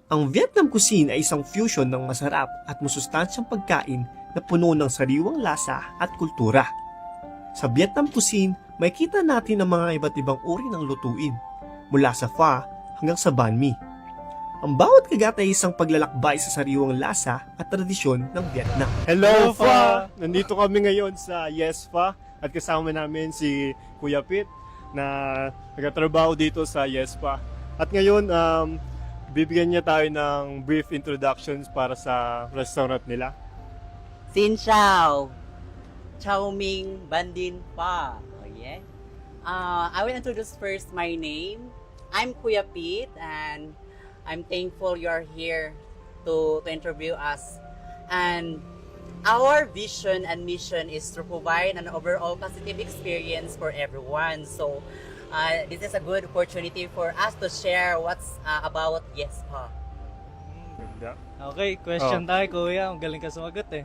Ang Vietnam cuisine ay isang fusion ng masarap at masustansyang pagkain na puno ng sariwang lasa at kultura. Sa Vietnam cuisine, makikita natin ang mga iba't ibang uri ng lutuin, mula sa pho hanggang sa banh mi. Ang bawat kagat ay isang paglalakbay sa sariwang lasa at tradisyon ng Vietnam. Hello, Hello, Pho! Pho! Nandito kami ngayon sa Yes Pho at kasama namin si Kuya Pit na nagtatrabaho dito sa Yes Pho. At ngayon, bibigyan niya tayo ng brief introductions para sa restaurant nila. Xin chào, Chao Ming Bandin Pa. Oh, yeah. I will introduce first my name. I'm Kuya Pete, and I'm thankful you're here to interview us. And our vision and mission is to provide an overall positive experience for everyone. So, this is a good opportunity for us to share what's about Yes Pa. Ganda. Okay, question tayo kuya. Ang galing ka sumagot eh.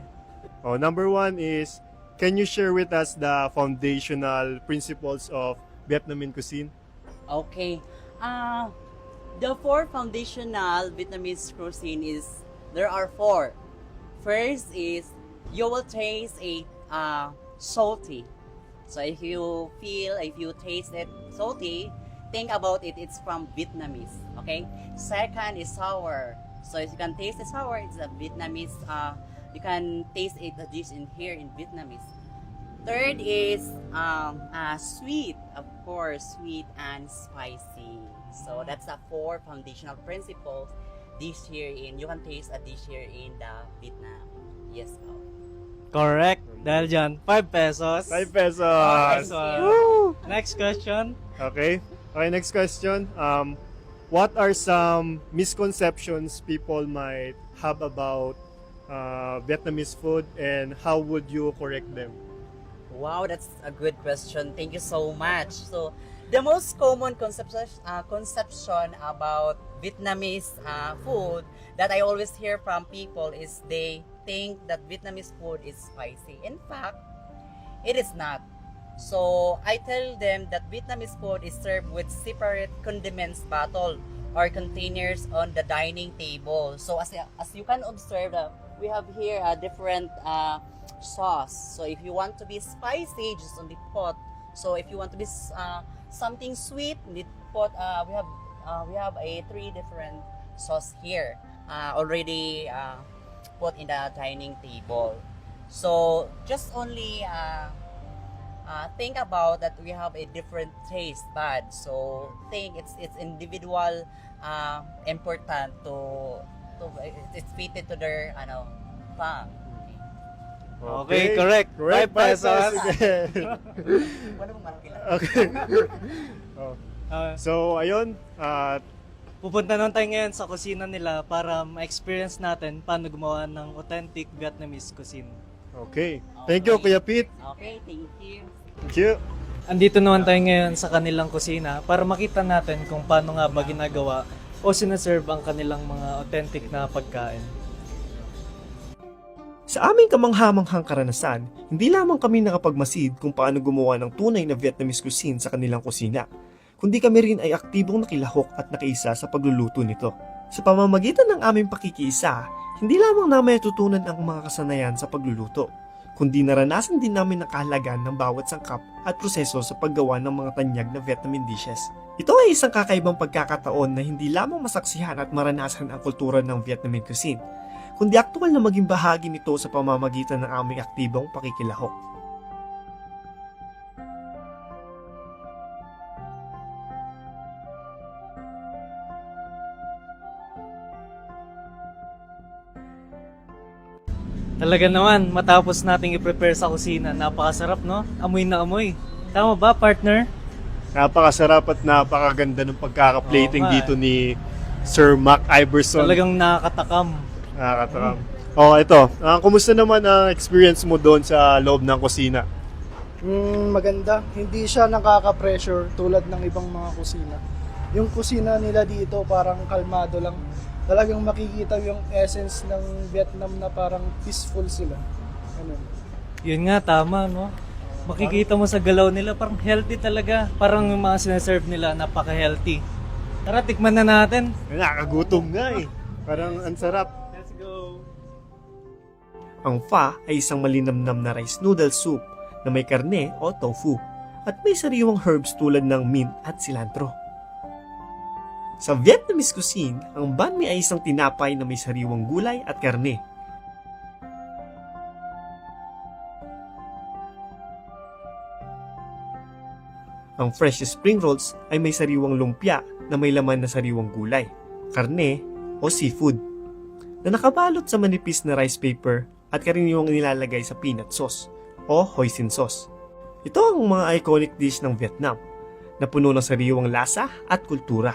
Oh, number one is, can you share with us the foundational principles of Vietnamese cuisine? Okay. The four foundational Vietnamese cuisine is, there are four. First is, you will taste a salty. So if you taste it salty, think about it, it's from Vietnamese. Okay. Second is sour. So if you can taste the sour, it's a Vietnamese. You can taste it, the dish in here in Vietnamese. Third is sweet, of course, sweet and spicy. So that's the four foundational principles dish here in, you can taste a dish here in the Vietnam. Yes, po. Correct. Dahil dyan, 5 pesos. 5 pesos! Nice one. Woo! Next question. Okay. Okay, next question. What are some misconceptions people might have about Vietnamese food, and how would you correct them? Wow, that's a good question. Thank you so much. So, the most common conception about Vietnamese food that I always hear from people is they think that Vietnamese food is spicy. In fact, it is not. So, I tell them that Vietnamese food is served with separate condiments bottle or containers on the dining table. So, as you can observe, we have here a different sauce. So if you want to be spicy, just on the pot. So if you want to be something sweet, the pot we have a 3 different sauce here already put in the dining table. So just only think about that we have a different taste bud. So think it's individual important to it's fitted to their farm. Okay, correct. 5 pesos. again. Wala mong malaki lang. Okay. Oh. So, ayun. Pupunta naman tayo ngayon sa kusina nila para ma-experience natin paano gumawa ng authentic Vietnamese cuisine. Okay. Thank you, Kuya Pete. Okay, thank you. Thank you. Andito naman tayo ngayon sa kanilang kusina para makita natin kung paano nga ba ginagawa o sinaserve ang kanilang mga authentic na pagkain. Sa aming kamanghamanghang karanasan, hindi lamang kami nakapagmasid kung paano gumawa ng tunay na Vietnamese cuisine sa kanilang kusina, kundi kami rin ay aktibong nakilahok at nakiisa sa pagluluto nito. Sa pamamagitan ng aming pakikiisa, hindi lamang namin natutunan ang mga kasanayan sa pagluluto, kundi naranasan din namin ang kahalagan ng bawat sangkap at proseso sa paggawa ng mga tanyag na Vietnamese dishes. Ito ay isang kakaibang pagkakataon na hindi lamang masaksihan at maranasan ang kultura ng Vietnamese cuisine, kundi aktual na maging bahagi nito sa pamamagitan ng aming aktibong pakikilahok. Talaga naman, matapos nating i-prepare sa kusina, napakasarap no? Amoy na amoy. Tama ba, partner? Napakasarap at napakaganda ng pagkaka-plating Oo nga, dito ni Sir Mac Iverson. Talagang nakakatakam. Nakakatakam. Oh, ito. Kumusta naman ang experience mo doon sa loob ng kusina? Maganda. Hindi siya nakaka-pressure tulad ng ibang mga kusina. Yung kusina nila dito parang kalmado lang. Talagang makikita yung essence ng Vietnam na parang peaceful sila. Ano? Yun nga, tama no? Makikita mo sa galaw nila, parang healthy talaga. Parang yung mga sinaserve nila, napaka-healthy. Tara, tikman na natin. Nakakagutom nga eh. Parang ang sarap. Let's go! Ang pho ay isang malinamnam na rice noodle soup na may karne o tofu at may sariwang herbs tulad ng mint at cilantro. Sa Vietnamese cuisine, ang banh mi ay isang tinapay na may sariwang gulay at karne. Ang fresh spring rolls ay may sariwang lumpia na may laman na sariwang gulay, karne o seafood na nakabalot sa manipis na rice paper at karaniwang nilalagay sa peanut sauce o hoisin sauce. Ito ang mga iconic dish ng Vietnam na puno ng sariwang lasa at kultura.